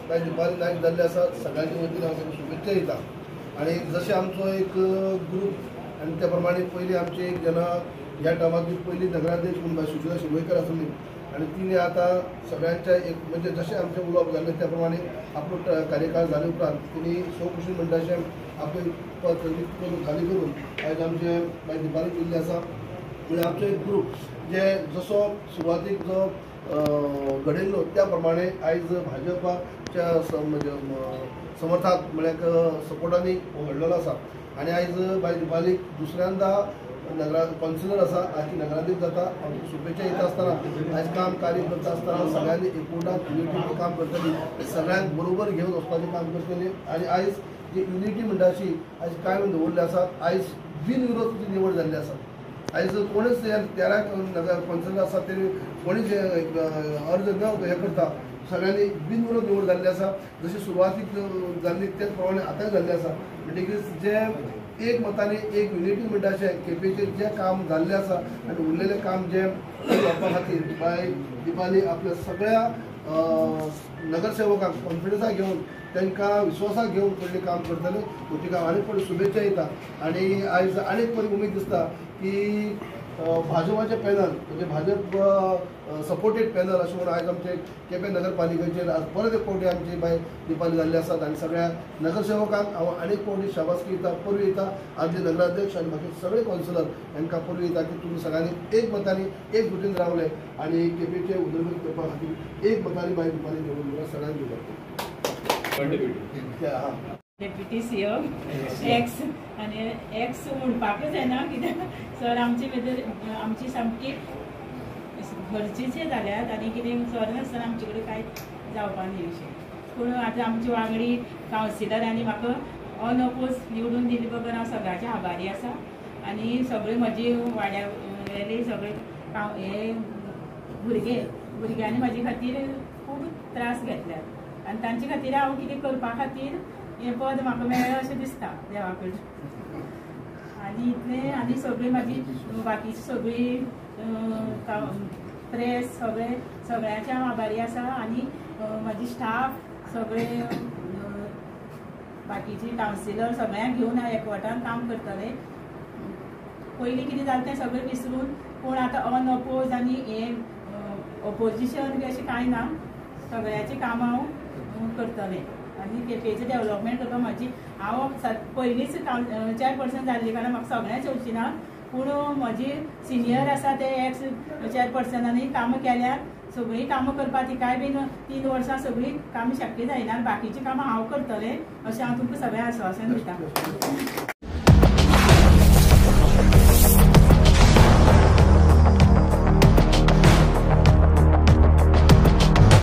Bye Dipali नायक जाल्ले आसा सगळ्यांच्या वतीन हांव ताका शुभेच्छा दिता। आनी जशें आमचो एक ग्रूप आनी त्या प्रमाणे पयलीं आमचे एक जेन्ना ह्या टायमाची पयली नगराध्यक्ष म्हणून बाय सुशीला शिवयकर आसली आनी तिने आतां सगळ्यांच्या एक म्हणजे जशें आमचें उलोवप जाल्लें त्या प्रमाणे आपलो कार्यकाळ जाले उपरांत तिने स्वखुशी म्हणटाशें आपले पद खाली करून आयज आमचे बाय दिपाली केल्ली आसा। म्हणजे आमचो एक ग्रूप जे जसो सुरवातीक जो घडिल्लो त्या प्रमाणे आयज भाजपाच्या म्हणजे समर्थाक म्हळ्यार सपोर्टांनी घडलेलो आसा। आनी आयज बाय दिपालीक दुसऱ्यांदा कौन्सिलर आसा आज नगराध्यक्ष जाता आमची शुभेच्छा येता आसतना आयज काम कार्य करता आसतना सगळ्यांनी एकवटान युनिटीन काम करतली सगळ्यांक बरोबर घेवन वचपाचें काम करतली। आनी आयज जी युनिटी म्हणटा अशी आयज कांय दवरले आसात आयज बिनविरोध तुजी निवड जाल्ली आसा। आयज कोणीच 13 नगर कौन्सिलर आसा ते कोणीच अर्ज न हे करता सगळ्यांनी बिनविरोध निवड जाल्ली आसा। जशी सुरवातीक जाल्ली तेच प्रमाणे आतांय जाल्ली आसा म्हणटकीर जे एक मतांनी एक युनिटी म्हणटा अशें केपेचेर जें काम जाल्लें आसा आनी उरलेलें काम जें करपा खातीर बाय दिपाली आपल्या सगळ्या नगरसेवकांक कॉन्फिडन्साक घेवन तांकां विश्वासाक घेवन पयलीं काम करतले। गतीके आनीक पयलीं शुभेच्छा दिता आनी आयज आनीक बरी उमेद दिसता की भाजपाचे पॅनल म्हणजे भाजप सपोर्टेड पॅनल अशें म्हणून आयज आमचे केपें नगरपालिकेचेर आज परत एक फावटी आमची बाय दिपाली जाल्ली आसात आनी सगळ्या नगरसेवकांक हांव आनीक फावटी शाबासकी दिता परवी दिता आमचे नगराध्यक्ष आनी बाकी सगळे कौन्सिलर हांकां परवी दिता की तुमी सगळ्यांनी एक मतांनी एक जुटीन रावले आनी केपेचे उदरगत करपा खातीर एक मतांनी बाय दिपाली निवडून सगळ्यांक दिवप। डेप्युटी सीओ एक्स आनी एक्स म्हणपाकूच जायना कित्याक सर आमचे भितर आमची सामकी गरजेचे जाल्यात आनी कितें सर नासतना आमचे कडेन कांय जावपा न्ही अशें। पूण आतां आमची वांगडी कावन्सिलरांनी म्हाका अनअपोज निवडून दिली बगर हांव सगळ्यांचे आभारी आसा। आनी सगळे म्हजी वाड्यावेले सगळे हे भुरग्यांनी म्हाजे खातीर खूब त्रास घेतल्यात आनी तांचे खातीर हांव कितें करपा खातीर हे पद म्हाका मेळ्ळें अशें दिसता देवा कडल्यान। आनी इतलें आनी सगळीं म्हाजी बाकीची सगळी प्रेस सगळ्यांचे हांव आभारी आसा आनी म्हाजी स्टाफ सगळे बाकीची कावन्सिलर सगळ्यांक घेवन हांव एकवटान काम करतलें। पयलीं कितें जालें तें सगळें विसरून पूण आतां अनअपोज आनी हे ऑपोजिशन बी अशें कांय ना सगळ्यांचें काम हांव करतलें आनी केपेचें डेवलपमेंट करपाक म्हाजी हांव पयलींच चेअरपर्सन जाल्ली कारण म्हाका सगळ्यांच येवची ना पूण म्हजी सिनियर आसा ते एक्स चेअरपर्सनांनी कामां केल्यात सगळीं कामां करपा तिकाय बीन 3 वर्सां सगळीं कामां शक्य जायना बाकीचीं कामां हांव करतलें अशें हांव तुमकां सगळें आश्वासन दिता।